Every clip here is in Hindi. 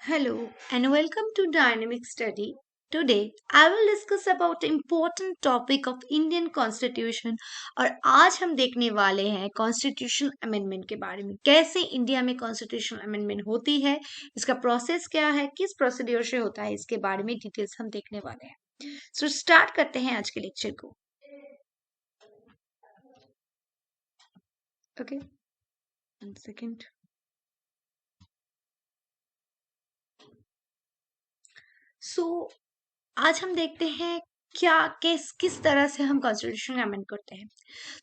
Hello and welcome to Dynamic Study. Today I will discuss about important topic of Indian Constitution और आज हम देखने वाले हैं कॉन्स्टिट्यूशन अमेंडमेंट के बारे में कैसे इंडिया में कॉन्स्टिट्यूशन अमेंडमेंट होती है, इसका प्रोसेस क्या है, किस प्रोसीड्योर से होता है, इसके बारे में डिटेल्स हम देखने वाले हैं। सो स्टार्ट करते हैं आज के लेक्चर को। Okay, one second. सो आज हम देखते हैं क्या किस तरह से हम कॉन्स्टिट्यूशन अमेंड करते हैं।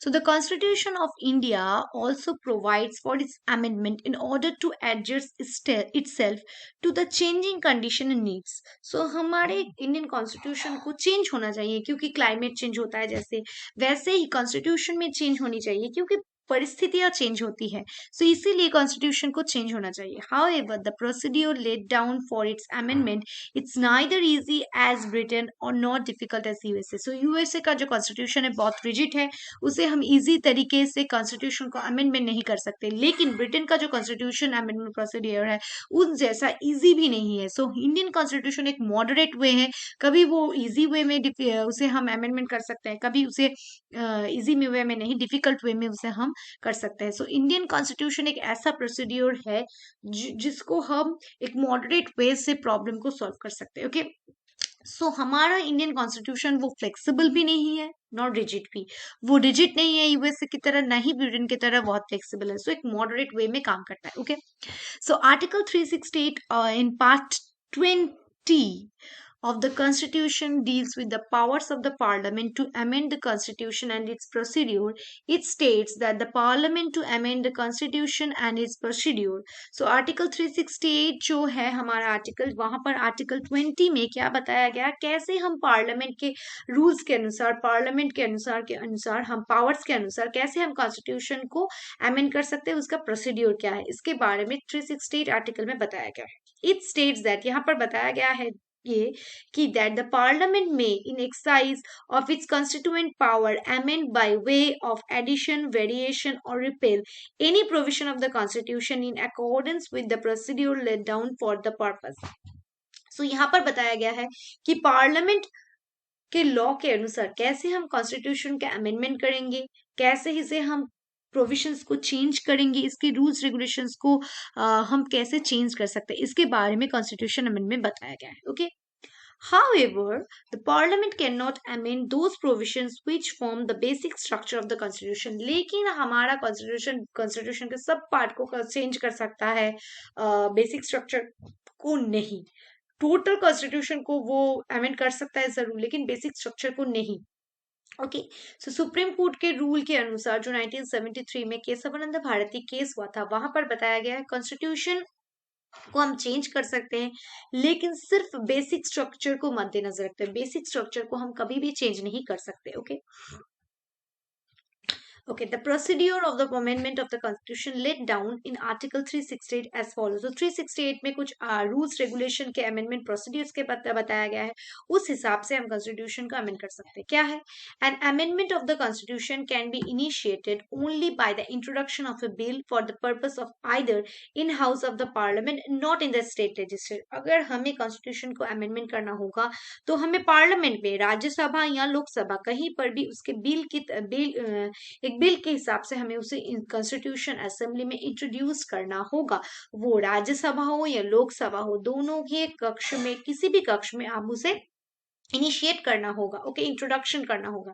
So the constitution of India also provides for its amendment in order to adjust itself to the changing condition and needs. So हमारे इंडियन कॉन्स्टिट्यूशन को चेंज होना चाहिए क्योंकि क्लाइमेट चेंज होता है, जैसे वैसे ही कॉन्स्टिट्यूशन में चेंज होनी चाहिए क्योंकि परिस्थितियां चेंज होती है। सो इसीलिए कॉन्स्टिट्यूशन को चेंज होना चाहिए। However the procedure laid down for its amendment it's neither easy as Britain और not difficult as USA. So USA का जो कॉन्स्टिट्यूशन है बहुत रिजिड है, उसे हम इजी तरीके से कॉन्स्टिट्यूशन को अमेंडमेंट नहीं कर सकते, लेकिन ब्रिटेन का जो कॉन्स्टिट्यूशन अमेंडमेंट प्रोसीड्यूर है उस जैसा इजी भी नहीं है। सो इंडियन कॉन्स्टिट्यूशन एक मॉडरेट वे है, कभी वो इजी वे में उसे हम अमेंडमेंट कर सकते हैं, कभी उसे इजी वे में नहीं, डिफिकल्ट वे में उसे हम कर सकते हैं। सो इंडियन कॉन्स्टिट्यूशन एक ऐसा प्रोसीड्योर है जिसको हम एक मॉडरेट वे से प्रॉब्लम को सॉल्व कर सकते हैं। ओके, सो हमारा इंडियन कॉन्स्टिट्यूशन वो फ्लेक्सिबल भी नहीं है, नॉट रिजिड भी। वो रिजिड नहीं है यूएसए की तरह, ना ही ब्रिटेन की तरह बहुत फ्लेक्सिबल है। सो एक मॉडरेट वे में काम करता है। Okay, so article 368 in part 20 of the Constitution deals with the powers of the Parliament to amend the Constitution and its procedure. It states that the Parliament to amend the Constitution and its procedure. So Article 368 जो है हमारा आर्टिकल, वहां पर आर्टिकल 20 में क्या बताया गया, कैसे हम पार्लियामेंट के रूल्स के अनुसार, पार्लियामेंट के अनुसार हम पावर्स के अनुसार कैसे हम कॉन्स्टिट्यूशन को अमेंड कर सकते हैं, उसका प्रोसीड्योर क्या है, इसके बारे में 368 आर्टिकल में बताया गया है। इट स्टेट्स दैट, यहाँ पर बताया गया है ये कि that the parliament may in exercise of its constituent power amend by way of addition, variation or repeal any provision of the constitution in accordance with the procedure laid down for the purpose. So यहाँ पर बताया गया है कि पार्लियामेंट के लॉ के अनुसार कैसे हम कॉन्स्टिट्यूशन के अमेंडमेंट करेंगे, कैसे इसे हम प्रोविजंस को चेंज करेंगे, इसके रूल्स रेगुलेशंस को हम कैसे चेंज कर सकते हैं, इसके बारे में कॉन्स्टिट्यूशन अमेंडमेंट बताया गया है। Okay, However, the Parliament cannot amend those provisions which form the basic structure of the Constitution. लेकिन हमारा कॉन्स्टिट्यूशन के सब पार्ट को चेंज कर सकता है, बेसिक स्ट्रक्चर को नहीं। टोटल कॉन्स्टिट्यूशन को वो अमेंड कर सकता है जरूर, लेकिन बेसिक स्ट्रक्चर को नहीं। ओके, सो सुप्रीम कोर्ट के रूल के अनुसार जो 1973 में केशवानंद भारती केस हुआ था, वहां पर बताया गया है कॉन्स्टिट्यूशन को हम चेंज कर सकते हैं, लेकिन सिर्फ बेसिक स्ट्रक्चर को मद्देनजर रखते हैं। बेसिक स्ट्रक्चर को हम कभी भी चेंज नहीं कर सकते। Okay, Okay, the procedure of the amendment of the constitution laid down in article 368 as follows. So 368 में कुछ रूल्स रेगुलेशन के अमेंडमेंट प्रोसीड्यूर्स के बताया गया है, उस हिसाब से हम कॉन्स्टिट्यूशन को अमेंड कर सकते हैं। क्या है? An amendment of the constitution can be initiated only by the introduction of a bill for the purpose of either in house of the parliament, not in the state legislature. अगर हमें कॉन्स्टिट्यूशन को अमेंडमेंट करना होगा तो हमें पार्लियामेंट में, राज्यसभा या लोकसभा, कहीं पर भी उसके एक बिल के हिसाब से हमें उसे कॉन्स्टिट्यूशन असेंबली में इंट्रोड्यूस करना होगा। वो राज्यसभा हो या लोकसभा हो, दोनों ही कक्ष में, किसी भी कक्ष में आप उसे इनिशिएट करना होगा। ओके, इंट्रोडक्शन करना होगा।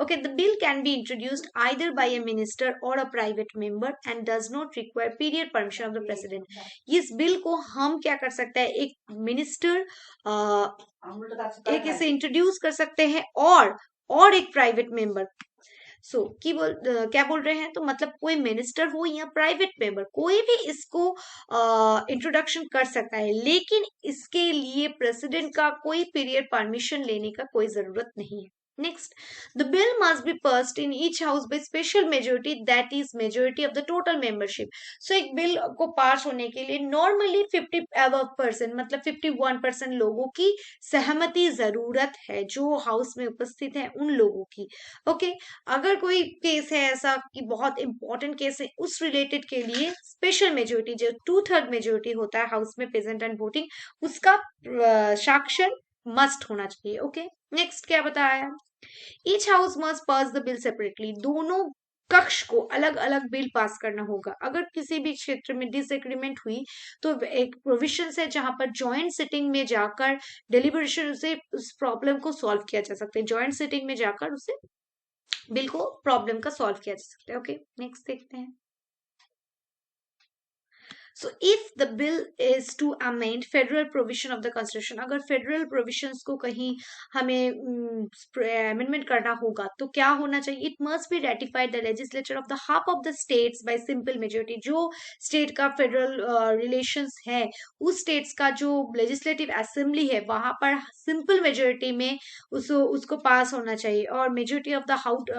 Okay, the bill can be introduced either by a minister or a private member and does not require period permission of the president. इस बिल को हम क्या कर सकते हैं, एक मिनिस्टर एक इसे इंट्रोड्यूस कर सकते हैं और एक प्राइवेट मेंबर। क्या बोल रहे हैं, तो मतलब कोई मिनिस्टर हो या प्राइवेट मेंबर, कोई भी इसको इंट्रोडक्शन कर सकता है, लेकिन इसके लिए प्रेसिडेंट का कोई पीरियड परमिशन लेने का कोई जरूरत नहीं है। Next, the bill must be passed in each house by special majority, that is majority of the total membership. So एक बिल को पास होने के लिए नॉर्मली 50% मतलब 51% लोगों की सहमति जरूरत है, जो हाउस में उपस्थित है उन लोगों की। ओके, अगर कोई केस है ऐसा कि बहुत इंपॉर्टेंट केस है, उस रिलेटेड के लिए स्पेशल मेजोरिटी, जो 2/3 मेजोरिटी होता है हाउस में प्रेजेंट एंड वोटिंग, उसका साक्षर मस्ट होना चाहिए। ओके, नेक्स्ट क्या बताया, each house must pass the bill separately, दोनों कक्ष को अलग अलग बिल पास करना होगा। अगर किसी भी क्षेत्र में डिसएग्रीमेंट हुई तो एक प्रोविजन है जहां पर जॉइंट सिटिंग में जाकर डिलीबरेशन से उस प्रॉब्लम को सॉल्व किया जा सकता है, जॉइंट सिटिंग में जाकर उसे बिल को प्रॉब्लम का सॉल्व किया जा सकता है। ओके, नेक्स्ट देखते हैं। So if the bill is to amend federal provision of the constitution, अगर federal provisions को कहीं हमें amendment करना होगा तो क्या होना चाहिए, it must be ratified the legislature of the half of the states by simple majority। जो state का federal relations है, उस states का जो legislative assembly है वहां पर simple majority में उसको पास होना चाहिए, और majority of the house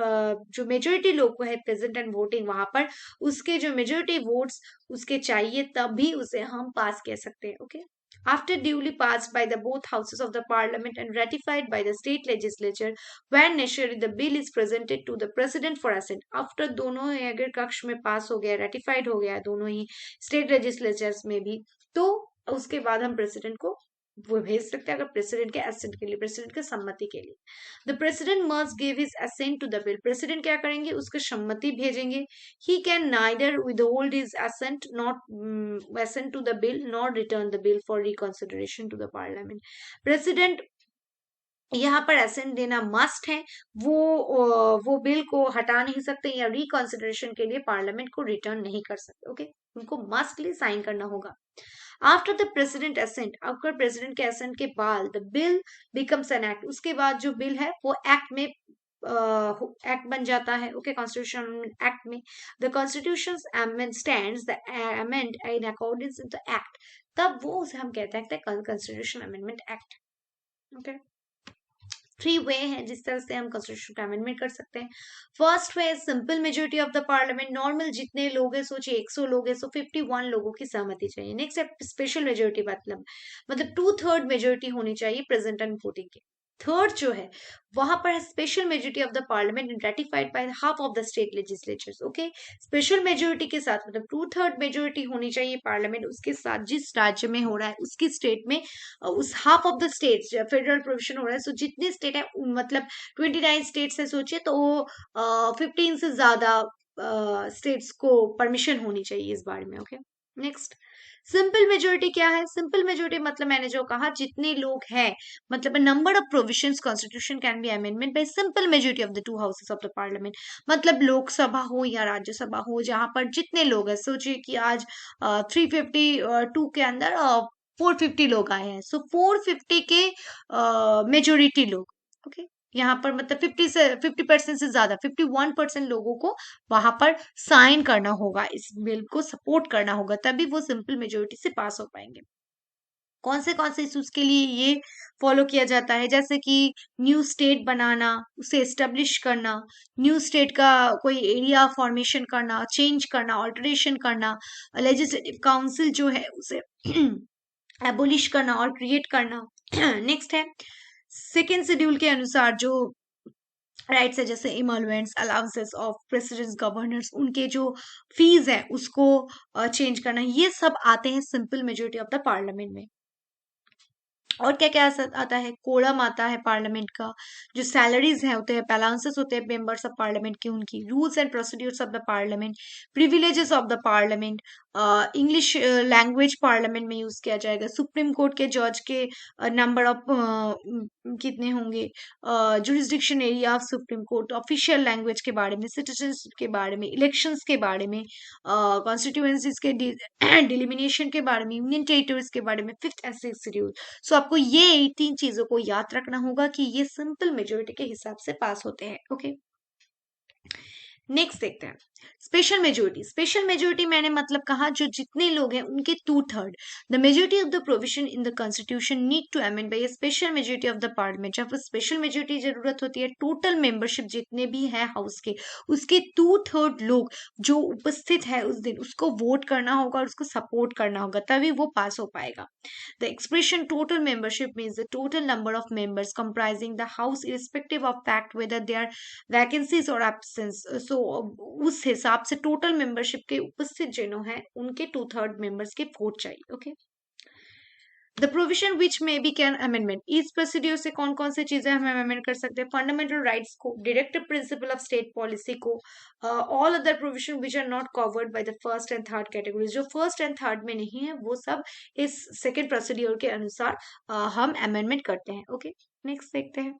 जो majority लोग है present and voting वहां पर, उसके जो majority votes उसके चाहिए, तभी उसे हम पास कह सकते हैं। Okay, after duly passed by the both houses of the parliament and ratified by the state legislature, when necessary the bill is presented to the president for assent। after दोनों अगर कक्ष में पास हो गया, ratified हो गया दोनों ही state legislatures में भी, तो उसके बाद हम प्रेसिडेंट को वो भेज सकते हैं, अगर प्रेसिडेंट के असेंट के लिए, प्रेसिडेंट के सम्मति के लिए। The president must give his assent to the bill, president क्या करेंगे, उसके सम्मति भेजेंगे। He can neither withhold his assent not assent to the bill nor return the bill for reconsideration to the parliament। President यहाँ पर असेंट देना मस्ट है, वो बिल को हटा नहीं सकते या रिकॉन्सिडरेशन के लिए पार्लियामेंट को रिटर्न नहीं कर सकते। ओके, उनको मस्टली साइन करना होगा। आफ्टर द प्रेसिडेंट असेंट, अगर प्रेसिडेंट के असेंट के बाद the bill becomes an act, उसके बाद जो बिल है वो एक्ट में एक्ट बन जाता है। ओके, कॉन्स्टिट्यूशन एक्ट में the constitution stands the amend in accordance with the act, तब वो उसे हम कहते हैं कॉन्स्टिट्यूशन अमेंडमेंट एक्ट। ओके, 3 वे हैं जिस तरह से हम कॉन्स्टिट्यूशन का अमेंडमेंट कर सकते हैं। First way simple majority of the parliament, normal जितने लोग हैं, सोचिए 100 लोग हैं, सो 51 लोगों की सहमति चाहिए। नेक्स्ट है स्पेशल मेजोरिटी, मतलब 2/3 मेजोरिटी होनी चाहिए प्रेजेंट एंड वोटिंग की। थर्ड जो है वहां पर special majority of the parliament ratified by half of the state legislatures. Okay, special majority के साथ मतलब 2/3 मेजोरिटी होनी चाहिए पार्लियामेंट, उसके साथ जिस राज्य में हो रहा है उसकी स्टेट में उस half of the states federal provision हो रहा है, सो जितने स्टेट है मतलब 29 स्टेट्स है, सोचिए तो 15 से ज्यादा स्टेट्स को परमिशन होनी चाहिए इस बारे में। ओके, नेक्स्ट सिंपल मेजोरिटी क्या है, सिंपल मेजोरिटी मतलब मैंने जो कहा जितने लोग हैं, मतलब number of provisions constitution can be amendment by simple majority of the 2 houses of the parliament, मतलब लोकसभा हो या राज्यसभा हो जहां पर जितने लोग हैं, सोचिए कि आज 352 के अंदर 450 लोग आए हैं, सो 450 के मेजोरिटी लोग। ओके, यहाँ पर मतलब 50% से ज्यादा 51% लोगों को वहां पर साइन करना होगा, इस बिल को सपोर्ट करना होगा, तभी वो सिंपल मेजोरिटी से पास हो पाएंगे। कौन से इश्यूज के लिए ये फॉलो किया जाता है, जैसे कि न्यू स्टेट बनाना, उसे एस्टेब्लिश करना, न्यू स्टेट का कोई एरिया फॉर्मेशन करना, चेंज करना, ऑल्टरेशन करना, लेजिस्लेटिव काउंसिल जो है उसे एबोलिश करना और क्रिएट करना। नेक्स्ट है सेकेंड शेड्यूल के अनुसार जो राइट्स है, जैसे इमॉल्वेंट्स, अलाउंसेस ऑफ प्रेसिडेंट्स, गवर्नर्स, उनके जो फीस है उसको चेंज करना, ये सब आते हैं simple majority of the parliament में। और क्या क्या आता है, कोड़म आता है पार्लियामेंट का, जो सैलरीज है होते हैं, अलाउंसेस होते हैं मेंबर्स ऑफ पार्लियामेंट की, उनकी rules and procedures of the parliament, privileges of the parliament, English language parliament में यूज किया जाएगा, सुप्रीम कोर्ट के जज के नंबर ऑफ कितने होंगे, jurisdiction area of supreme court, official language के बारे में, सिटीजनशिप के बारे में, इलेक्शंस के बारे में, कॉन्स्टिट्यूएंसीज के डिलिमिनेशन के बारे में, यूनियन टेरिटरीज के बारे में, 5th एंड 6th शेड्यूल। सो आपको ये 3 चीजों को याद रखना होगा कि ये सिंपल मेजोरिटी के हिसाब से पास होते हैं। ओके, नेक्स्ट देखते हैं। स्पेशल मेजोरिटी मैंने मतलब कहा जो जितने लोग हैं उनके 2/3 the majority of the provision in the constitution need to amend by special majority of the parliament. जब स्पेशल मेजोरिटी जरूरत होती है, टोटल मेंबरशिप जितने भी हैं हाउस के, उसके 2/3 लोग जो उपस्थित है उस दिन, उसको वोट करना होगा और उसको सपोर्ट करना होगा, तभी वो पास हो पाएगा। The expression total membership means the total number of members comprising the house irrespective of fact whether they are vacancies or absence. So उस हिसाब से टोटल मेंबरशिप के उपस्थित जिन्हों हैं उनके 2/3 मेंबर्स के वोट चाहिए। Okay, the provision which may be can amendment, इस प्रोसीड्यूर से कौन कौन सी चीजें हम अमेंड कर सकते हैं? फंडामेंटल राइट्स को, directive principle of state policy को, all other provision which are not covered by the first and third categories, जो फर्स्ट एंड थर्ड में नहीं है वो सब इस सेकेंड प्रोसीड्यूर के अनुसार हम अमेंडमेंट करते हैं। ओके, नेक्स्ट देखते हैं।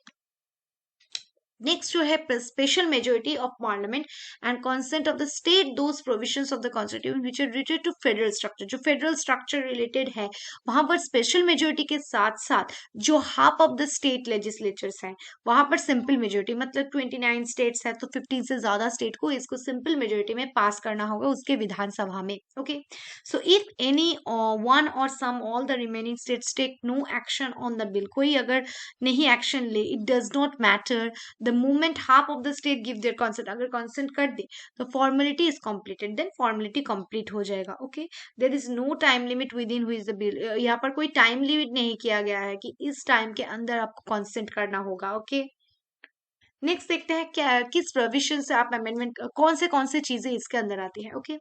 नेक्स्ट जो है special majority of parliament and consent of the state those provisions of the constitution which are related to federal structure, जो फेडरल स्ट्रक्चर रिलेटेड है वहां पर स्पेशल मेजोरिटी के साथ साथ जो half of the state legislatures हैं वहां पर सिंपल मेजोरिटी, मतलब 29 स्टेट्स है तो 15 से ज्यादा स्टेट को इसको सिंपल मेजोरिटी में पास करना होगा उसके विधानसभा में। Okay, so if any one और some all the remaining states take no action on the bill, कोई अगर नहीं एक्शन ले, it does not matter the moment half of the state give their consent, अगर consent कर दे तो formality is completed, then formality complete हो जाएगा। okay, there is no time limit within which the bill, यहाँ पर कोई time limit नहीं किया गया है कि इस time के अंदर आपको consent करना होगा। okay, नेक्स्ट देखते हैं क्या किस प्रोविजन से आप अमेंडमेंट, कौन से चीजें इसके अंदर आती है। Okay,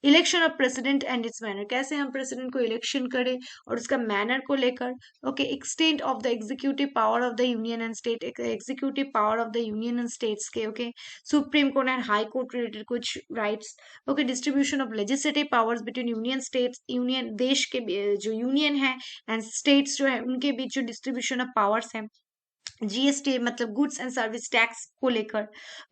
election of president and it's manner, कैसे हम प्रेसिडेंट को इलेक्शन करें और उसका मैनर को लेकर। Okay, extent of the executive power of the union and state, executive power of the union and states के। Okay, supreme court and high court related कुछ rights. Okay, distribution of legislative powers between union states, union देश के जो यूनियन है एंड स्टेट्स जो है उनके बीच जो डिस्ट्रीब्यूशन ऑफ पावर्स है। जीएसटी मतलब गुड्स एंड सर्विस टैक्स को लेकर।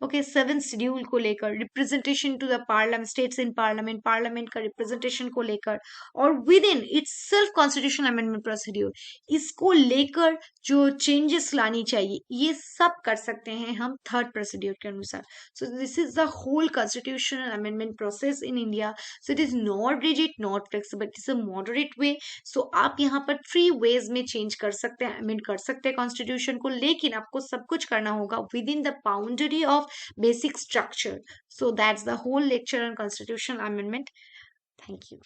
ओके, 7th शेड्यूल को लेकर, representation to the parliament, states in parliament, parliament का रिप्रेजेंटेशन को लेकर, और within itself constitutional amendment procedure, इसको लेकर जो चेंजेस लानी चाहिए ये सब कर सकते हैं हम थर्ड प्रोसीड्यूर के अनुसार। So this is the whole constitutional amendment process in India. So it is not rigid, not flexible, it is a moderate way. So आप यहाँ पर 3 वेज में चेंज कर सकते हैं, अमेंड कर सकते हैं कॉन्स्टिट्यूशन को, लेकिन आपको सब कुछ करना होगा within the boundary of basic structure. So that's the whole lecture on constitutional amendment. Thank you.